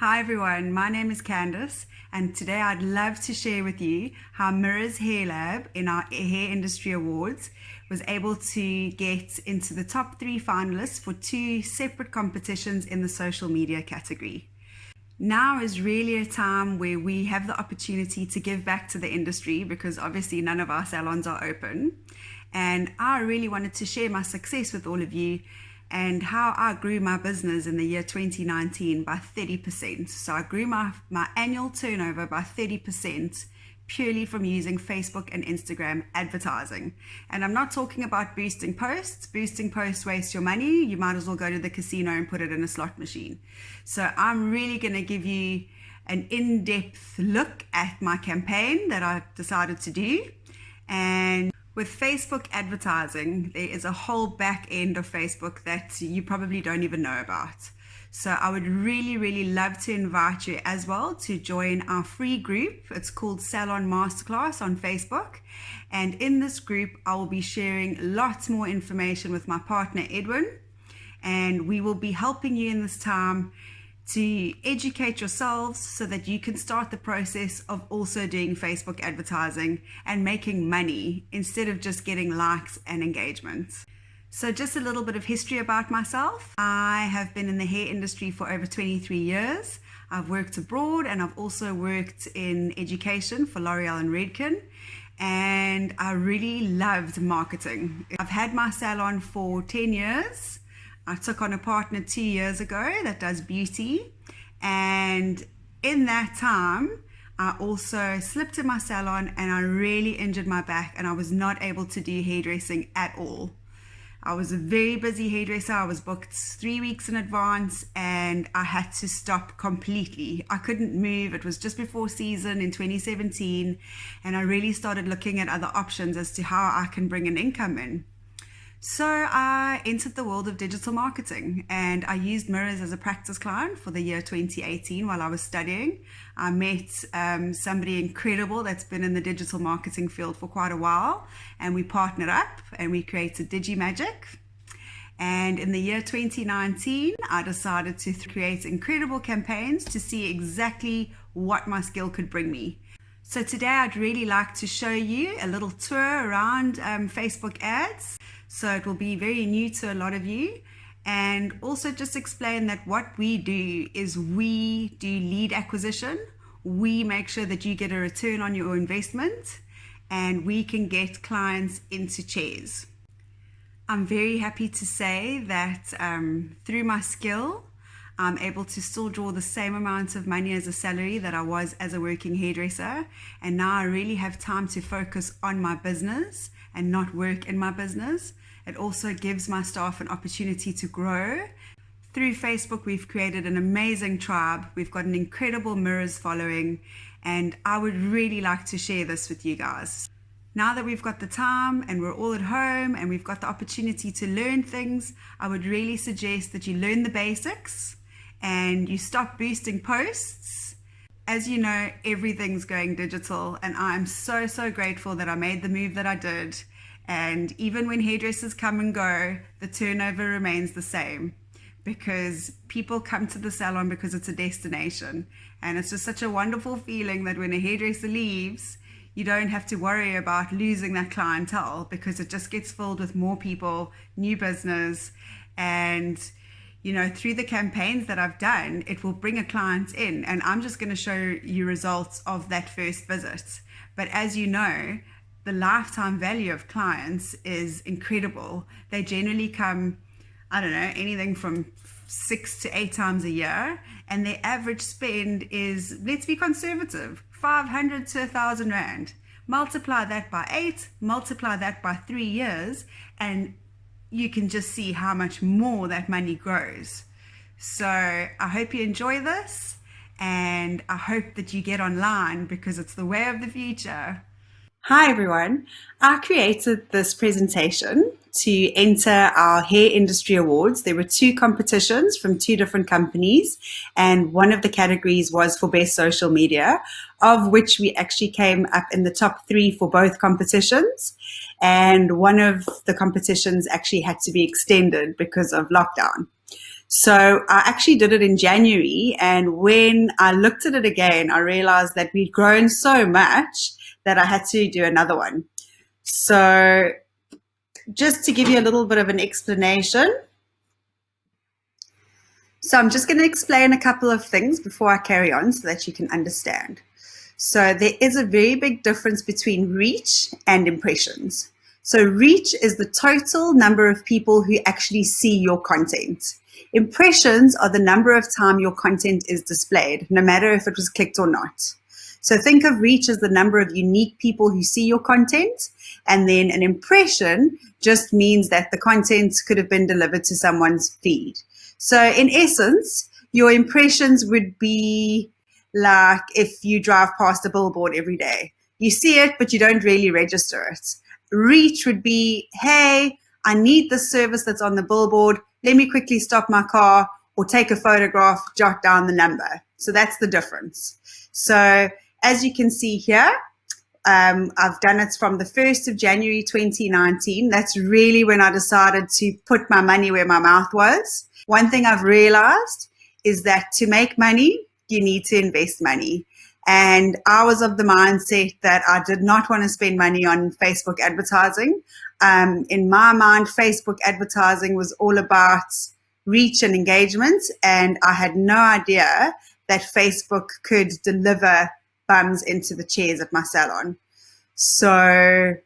Hi everyone, my name is Candice, and today I'd love to share with you how Mirror's Hair Lab in our Hair Industry Awards was able to get into the top 3 finalists for 2 separate competitions in the social media category. Now is really a time where we have the opportunity to give back to the industry because obviously none of our salons are open. And I really wanted to share my success with all of you and how I grew my business in the year 2019 by 30%. So I grew my annual turnover by 30% purely from using Facebook and Instagram advertising. And I'm not talking about boosting posts. Boosting posts waste your money. You might as well go to the casino and put it in a slot machine. So I'm really going to give you an in-depth look at my campaign that I decided to do. And with Facebook advertising, there is a whole back end of Facebook that you probably don't even know about. So I would really love to invite you as well to join our free group. It's called Salon Masterclass on Facebook. And in this group, I will be sharing lots more information with my partner, Edwin. And we will be helping you in this time to educate yourselves so that you can start the process of also doing Facebook advertising and making money instead of just getting likes and engagement. So just a little bit of history about myself. I have been in the hair industry for over 23 years. I've worked abroad and I've also worked in education for L'Oreal and Redken. And I really loved marketing. I've had my salon for 10 years. I took on a partner 2 years ago that does beauty, and in that time I also slipped in my salon and I really injured my back and I was not able to do hairdressing at all. I was a very busy hairdresser. I was booked 3 weeks in advance and I had to stop completely. I couldn't move. It was just before season in 2017 and I really started looking at other options as to how I can bring an income in. So I entered the world of digital marketing and I used Mirrors as a practice client for the year 2018 while I was studying. I met somebody incredible that's been in the digital marketing field for quite a while, and we partnered up and we created Digimagick. And in the year 2019, I decided to create incredible campaigns to see exactly what my skill could bring me. So today I'd really like to show you a little tour around Facebook ads. So it will be very new to a lot of you, and also just explain that what we do is we do lead acquisition. We make sure that you get a return on your investment and we can get clients into chairs. I'm very happy to say that through my skill, I'm able to still draw the same amount of money as a salary that I was as a working hairdresser. And now I really have time to focus on my business and not work in my business. It also gives my staff an opportunity to grow. Through Facebook, we've created an amazing tribe. We've got an incredible Mirrors following, and I would really like to share this with you guys. Now that we've got the time and we're all at home and we've got the opportunity to learn things, I would really suggest that you learn the basics and you stop boosting posts. As you know, everything's going digital, and I'm so grateful that I made the move that I did. And even when hairdressers come and go, the turnover remains the same because people come to the salon because it's a destination. And it's just such a wonderful feeling that when a hairdresser leaves, you don't have to worry about losing that clientele because it just gets filled with more people, new business. And you know, through the campaigns that I've done, it will bring a client in, and I'm just going to show you results of that first visit. But as you know, the lifetime value of clients is incredible. They generally come, I don't know, anything from 6 to 8 times a year, and their average spend is, let's be conservative, 500 to 1,000 Rand. Multiply that by 8, multiply that by 3 years, and you can just see how much more that money grows. So I hope you enjoy this, and I hope that you get online because it's the way of the future. Hi everyone, I created this presentation to enter our Hair Industry Awards. There were 2 competitions from 2 different companies, and one of the categories was for best social media, of which we actually came up in the top 3 for both competitions. And one of the competitions actually had to be extended because of lockdown. So I actually did it in January, and when I looked at it again, I realized that we'd grown so much that I had to do another one. So just to give you a little bit of an explanation. So I'm just going to explain a couple of things before I carry on so that you can understand. So there is a very big difference between reach and impressions. So reach is the total number of people who actually see your content. Impressions are the number of time your content is displayed, no matter if it was clicked or not. So think of reach as the number of unique people who see your content, and then an impression just means that the content could have been delivered to someone's feed. So in essence, your impressions would be like if you drive past a billboard every day. You see it, but you don't really register it. Reach would be, hey, I need the service that's on the billboard. Let me quickly stop my car or take a photograph, jot down the number. So that's the difference. So as you can see here, I've done it from the 1st of January 2019. That's really when I decided to put my money where my mouth was. One thing I've realized is that to make money, you need to invest money. And I was of the mindset that I did not want to spend money on Facebook advertising. In my mind, Facebook advertising was all about reach and engagement, and I had no idea that Facebook could deliver bums into the chairs at my salon. So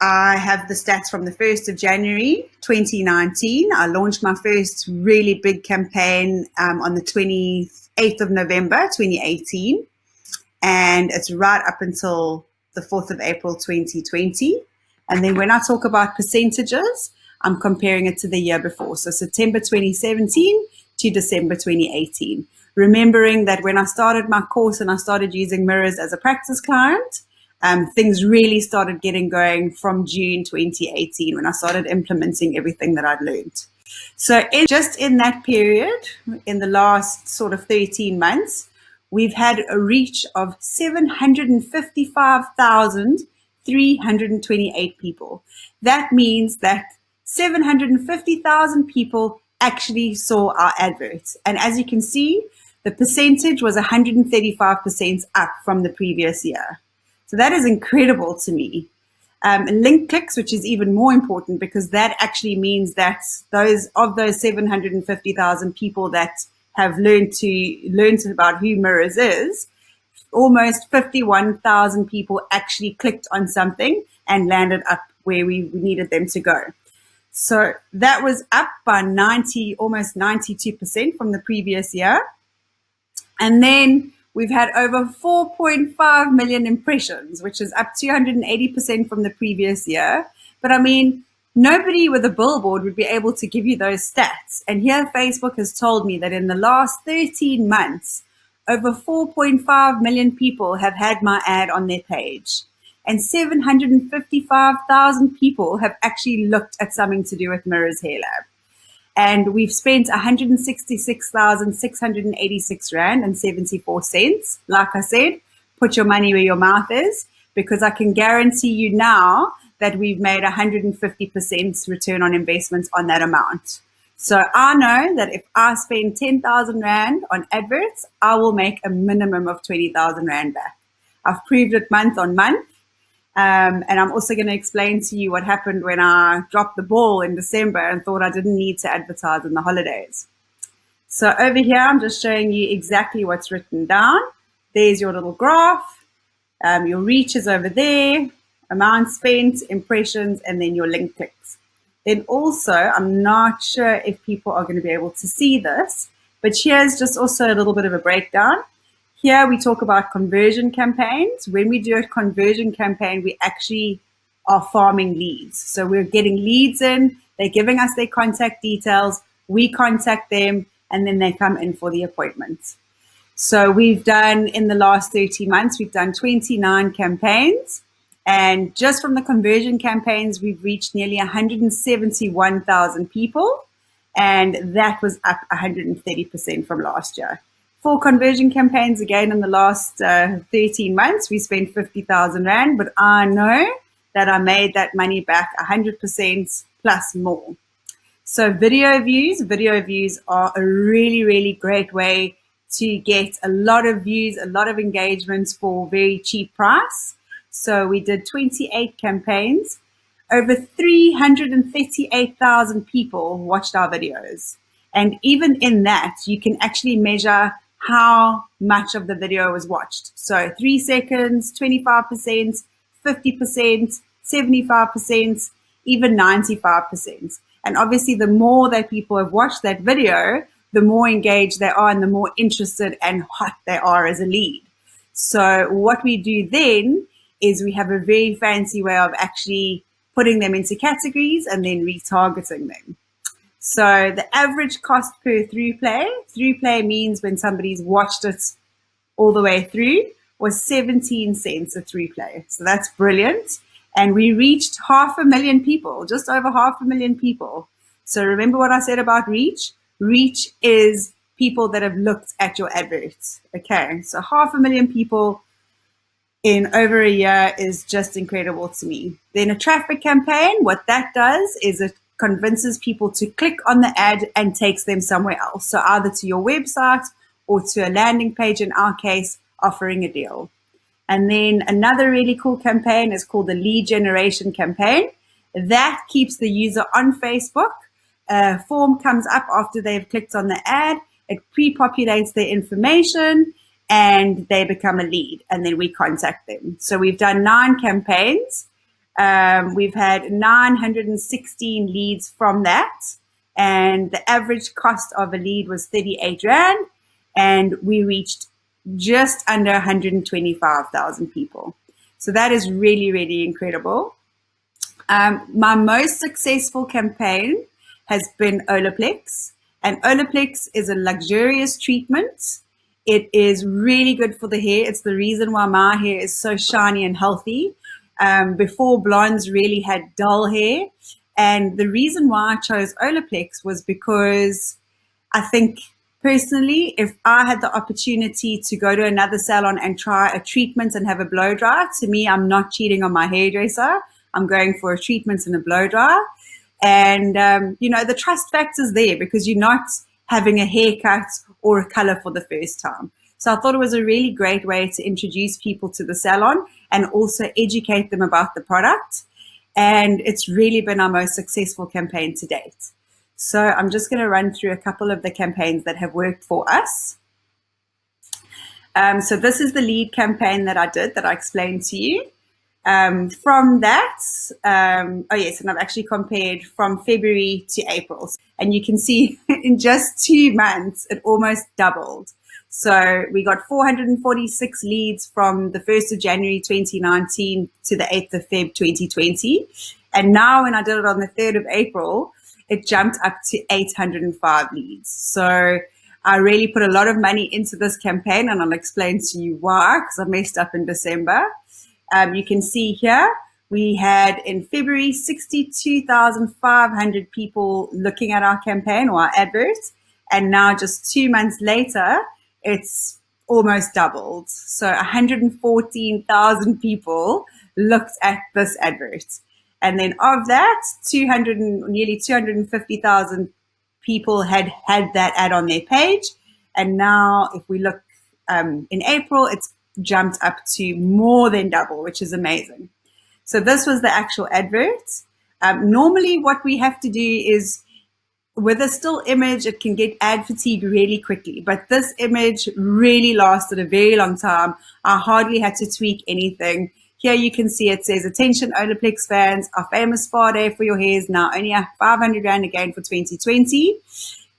I have the stats from the 1st of January 2019. I launched my first really big campaign on the 28th of November 2018. And it's right up until the 4th of April 2020. And then when I talk about percentages, I'm comparing it to the year before. So September 2017 to December 2018. Remembering that when I started my course and I started using mirrors as a practice client, things really started getting going from June 2018 when I started implementing everything that I'd learned. So just in that period, in the last sort of 13 months, we've had a reach of 755,328 people. That means that 750,000 people actually saw our adverts. And as you can see, the percentage was 135% up from the previous year. So that is incredible to me. Link clicks, which is even more important because that actually means that those 750,000 people that have learned about who Mirrors is, almost 51,000 people actually clicked on something and landed up where we needed them to go. So that was up by almost 92% from the previous year. And then we've had over 4.5 million impressions, which is up 280% from the previous year. But I mean, nobody with a billboard would be able to give you those stats. And here Facebook has told me that in the last 13 months, over 4.5 million people have had my ad on their page. And 755,000 people have actually looked at something to do with Mirrors Hair Lab. And we've spent 166,686 Rand and 74 cents. Like I said, put your money where your mouth is, because I can guarantee you now that we've made 150% return on investment on that amount. So I know that if I spend 10,000 Rand on adverts, I will make a minimum of 20,000 Rand back. I've proved it month on month. And I'm also going to explain to you what happened when I dropped the ball in December and thought I didn't need to advertise in the holidays. So over here, I'm just showing you exactly what's written down. There's your little graph. Your reach is over there, amount spent, impressions, and then your link clicks. Then also, I'm not sure if people are going to be able to see this, but here's just also a little bit of a breakdown. Here we talk about conversion campaigns. When we do a conversion campaign, we actually are farming leads. So we're getting leads in, they're giving us their contact details, we contact them, and then they come in for the appointment. So we've done, in the last 13 months, we've done 29 campaigns. And just from the conversion campaigns, we've reached nearly 171,000 people. And that was up 130% from last year. For conversion campaigns, again, in the last 13 months, we spent 50,000 Rand, but I know that I made that money back 100% plus more. So video views are a really, really great way to get a lot of views, a lot of engagements for very cheap price. So we did 28 campaigns. Over 338,000 people watched our videos. And even in that, you can actually measure how much of the video was watched. So 3 seconds, 25%, 50%, 75%, even 95%. And obviously, the more that people have watched that video, the more engaged they are and the more interested and hot they are as a lead. So what we do then is we have a very fancy way of actually putting them into categories and then retargeting them. So the average cost per through play means when somebody's watched it all the way through, was 17 cents a through play. So that's brilliant. And we reached 500,000 people, just over 500,000 people. So remember what I said about reach? Reach is people that have looked at your adverts. Okay, so 500,000 people in over a year is just incredible to me. Then a traffic campaign, what that does is it convinces people to click on the ad and takes them somewhere else. So either to your website or to a landing page, in our case, offering a deal. And then another really cool campaign is called the lead generation campaign. That keeps the user on Facebook. A form comes up after they've clicked on the ad. It pre-populates their information and they become a lead, and then we contact them. So we've done 9 campaigns. We've had 916 leads from that, and the average cost of a lead was 38 Rand, and we reached just under 125,000 people. So that is really, really incredible. My most successful campaign has been Olaplex, and Olaplex is a luxurious treatment. It is really good for the hair. It's the reason why my hair is so shiny and healthy. Before, blondes really had dull hair. And the reason why I chose Olaplex was because I think personally, if I had the opportunity to go to another salon and try a treatment and have a blow dry, to me, I'm not cheating on my hairdresser. I'm going for a treatment and a blow dry. And, the trust factor's there because you're not having a haircut or a color for the first time. So I thought it was a really great way to introduce people to the salon and also educate them about the product. And it's really been our most successful campaign to date. So I'm just going to run through a couple of the campaigns that have worked for us. So this is the lead campaign that I did that I explained to you. From that, and I've actually compared from February to April. And you can see in just 2 months, it almost doubled. So we got 446 leads from the 1st of January 2019 to the 8th of Feb 2020. And now when I did it on the 3rd of April, it jumped up to 805 leads. So I really put a lot of money into this campaign, and I'll explain to you why, because I messed up in December. You can see here, we had in February 62,500 people looking at our campaign or our adverts. And now just 2 months later, it's almost doubled. So 114,000 people looked at this advert. And then of that, nearly 250,000 people had that ad on their page. And now if we look in April, it's jumped up to more than double, which is amazing. So this was the actual advert. Normally what we have to do is, with a still image, it can get ad fatigue really quickly, but this image really lasted a very long time. I hardly had to tweak anything. Here you can see it says, "Attention Olaplex fans, our famous spa day for your hair is now only 500 Rand again for 2020.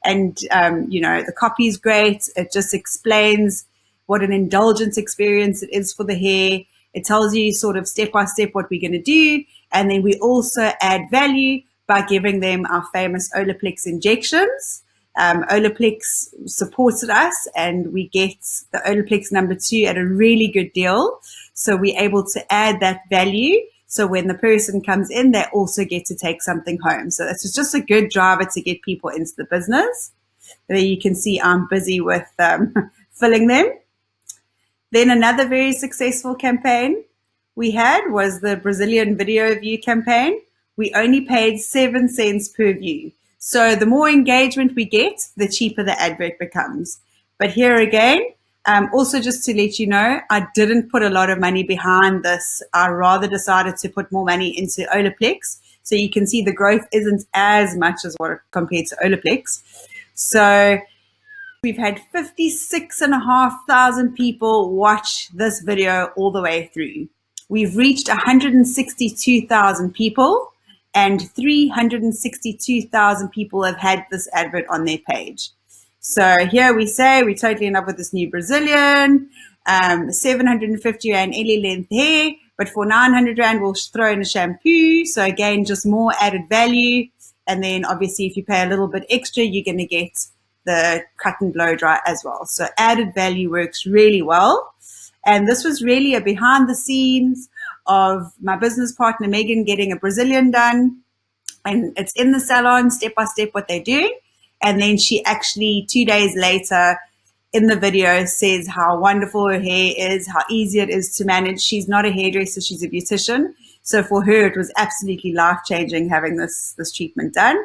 And, the copy is great. It just explains what an indulgent experience it is for the hair. It tells you sort of step by step what we're going to do. And then we also add value by giving them our famous Olaplex injections. Olaplex supported us, and we get the Olaplex number 2 at a really good deal. So we're able to add that value. So when the person comes in, they also get to take something home. So this is just a good driver to get people into the business. There you can see I'm busy with filling them. Then another very successful campaign we had was the Brazilian video view campaign. We only paid 7 cents per view. So the more engagement we get, the cheaper the advert becomes. But here again, also just to let you know, I didn't put a lot of money behind this. I rather decided to put more money into Olaplex. So you can see the growth isn't as much as what compared to Olaplex. So we've had 56,500 people watch this video all the way through. We've reached 162,000 people, and 362,000 people have had this advert on their page. So here we say we're totally in love with this new Brazilian, 750 Rand Ellie length hair, but for 900 Rand we'll throw in a shampoo. So again, just more added value. And then obviously if you pay a little bit extra, you're going to get the cut and blow dry as well. So added value works really well. And this was really a behind the scenes of my business partner, Megan, getting a Brazilian done. And it's in the salon, step by step, what they're doing. And then she actually 2 days later in the video says how wonderful her hair is, how easy it is to manage. She's not a hairdresser, she's a beautician. So for her, it was absolutely life-changing having this treatment done.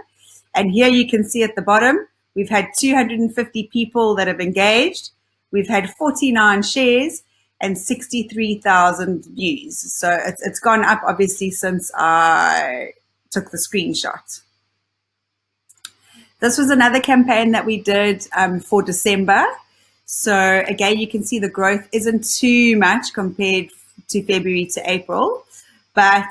And here you can see at the bottom, we've had 250 people that have engaged. We've had 49 shares and 63,000 views. So it's gone up, obviously, since I took the screenshot. This was another campaign that we did for December. So again, you can see the growth isn't too much compared to February to April. But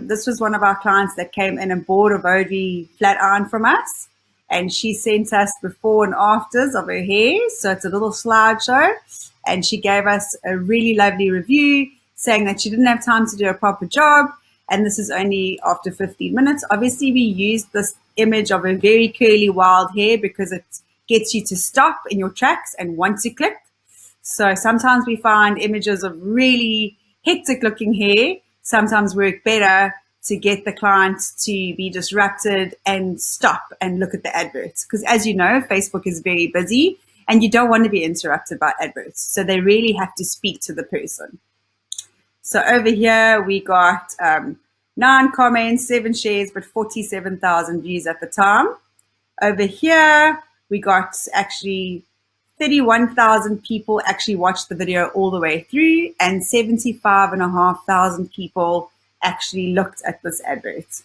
this was one of our clients that came in and bought a Vodri flat iron from us. And she sent us before and afters of her hair. So it's a little slideshow. And she gave us a really lovely review saying that she didn't have time to do a proper job. And this is only after 15 minutes. Obviously, we used this image of a very curly wild hair because it gets you to stop in your tracks and want to click. So sometimes we find images of really hectic looking hair sometimes work better to get the client to be disrupted and stop and look at the adverts. Because as you know, Facebook is very busy and you don't want to be interrupted by adverts. So they really have to speak to the person. So over here, we got 9 comments, 7 shares, but 47,000 views at the time. Over here, we got actually 31,000 people actually watched the video all the way through, and 75,500 people actually looked at this advert.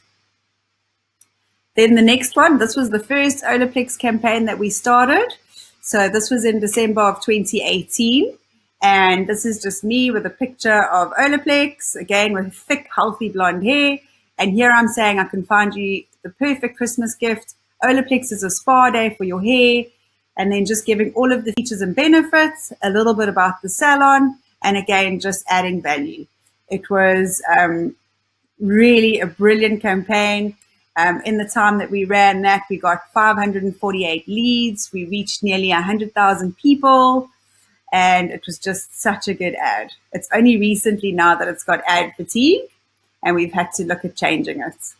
Then the next one, this was the first Olaplex campaign that we started. So this was in December of 2018. And this is just me with a picture of Olaplex, again with thick, healthy blonde hair. And here I'm saying I can find you the perfect Christmas gift. Olaplex is a spa day for your hair. And then just giving all of the features and benefits, a little bit about the salon, and again, just adding value. It was really a brilliant campaign. In the time that we ran that, we got 548 leads. We reached nearly 100,000 people. And it was just such a good ad. It's only recently now that it's got ad fatigue, and we've had to look at changing it.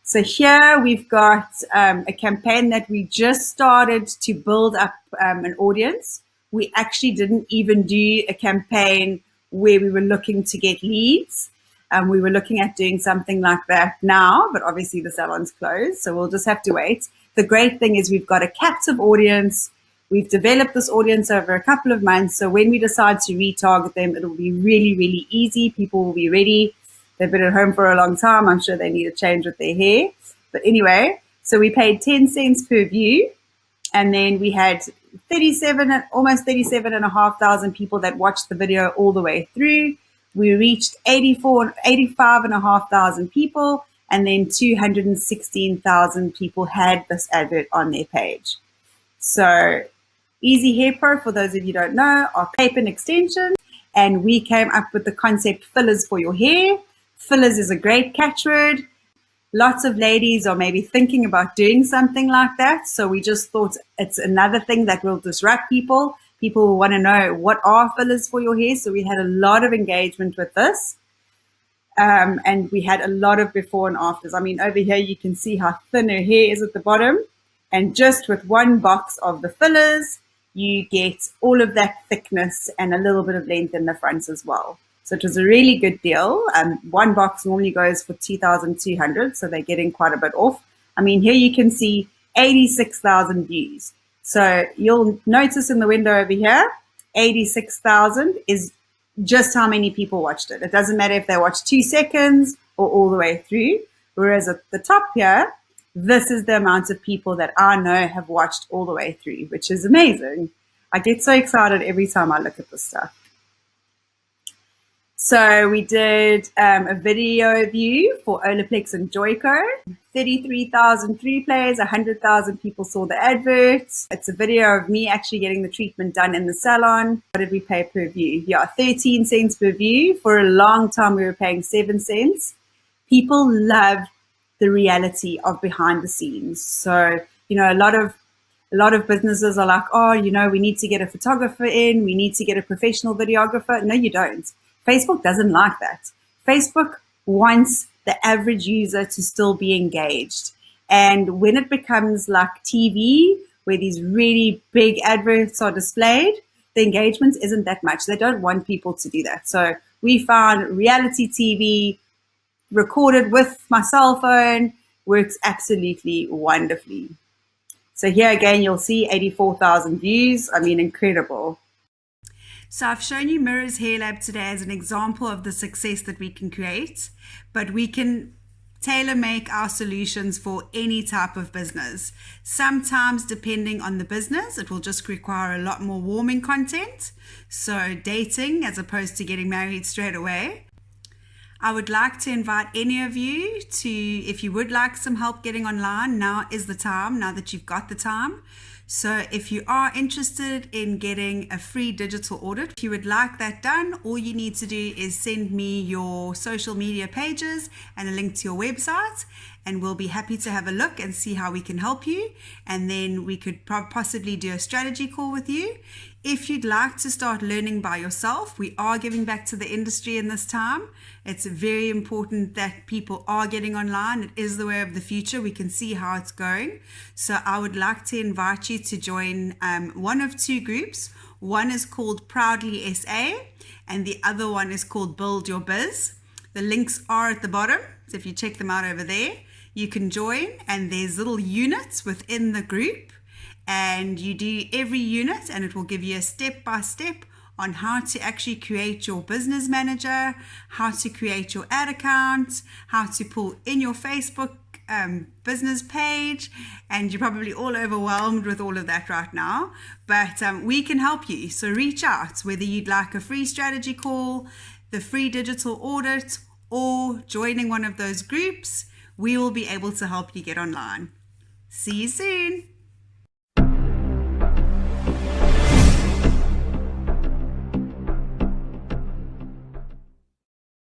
So here we've got a campaign that we just started to build up an audience. We actually didn't even do a campaign where we were looking to get leads. We were looking at doing something like that now, but obviously the salon's closed, so we'll just have to wait. The great thing is we've got a captive audience. We've developed this audience over a couple of months, so when we decide to retarget them, it'll be really, really easy. People will be ready. They've been at home for a long time. I'm sure they need a change with their hair. But anyway, so we paid 10 cents per view, and then we had almost 37,500 people that watched the video all the way through. We reached 85,500 people, and then 216,000 people had this advert on their page. So Easy Hair Pro, for those of you who don't know, are tape-in extensions, and we came up with the concept fillers for your hair. Fillers is a great catchword. Lots of ladies are maybe thinking about doing something like that, so we just thought it's another thing that will disrupt people. People will want to know what are fillers for your hair, so we had a lot of engagement with this. And we had a lot of before and afters. I mean, over here you can see how thin her hair is at the bottom. And just with one box of the fillers, you get all of that thickness and a little bit of length in the front as well. So it was a really good deal. One box normally goes for 2,200, so they're getting quite a bit off. I mean, here you can see 86,000 views. So you'll notice in the window over here, 86,000 is just how many people watched it. It doesn't matter if they watched 2 seconds or all the way through. Whereas at the top here, this is the amount of people that I know have watched all the way through, which is amazing. I get so excited every time I look at this stuff. So we did a video view for Olaplex and Joico. 33,003 plays, 100,000 people saw the adverts. It's a video of me actually getting the treatment done in the salon. What did we pay per view? Yeah, 13 cents per view. For a long time, we were paying 7 cents. People love the reality of behind the scenes. So, you know, a lot of businesses are like, oh, you know, we need to get a photographer in, we need to get a professional videographer. No, you don't. Facebook doesn't like that. Facebook wants the average user to still be engaged. And when it becomes like TV, where these really big adverts are displayed, the engagement isn't that much. They don't want people to do that. So we found reality TV recorded with my cell phone works absolutely wonderfully. So here again, you'll see 84,000 views. I mean, incredible. So I've shown you Mirror's Hair Lab today as an example of the success that we can create, but we can tailor make our solutions for any type of business. Sometimes, depending on the business, it will just require a lot more warming content. So dating as opposed to getting married straight away. I would like to invite any of you to, if you would like some help getting online, now is the time, now that you've got the time. So if you are interested in getting a free digital audit, if you would like that done, all you need to do is send me your social media pages and a link to your website, and we'll be happy to have a look and see how we can help you. And then we could possibly do a strategy call with you. If you'd like to start learning by yourself, we are giving back to the industry in this time. It's very important that people are getting online. It is the way of the future. We can see how it's going. So I would like to invite you to join one of two groups. One is called Proudly SA and the other one is called Build Your Biz. The links are at the bottom. So if you check them out over there, you can join, and there's little units within the group. And you do every unit and it will give you a step-by-step on how to actually create your business manager, how to create your ad account, how to pull in your Facebook business page. And you're probably all overwhelmed with all of that right now, but we can help you. So reach out, whether you'd like a free strategy call, the free digital audit, or joining one of those groups. We will be able to help you get online. See you soon.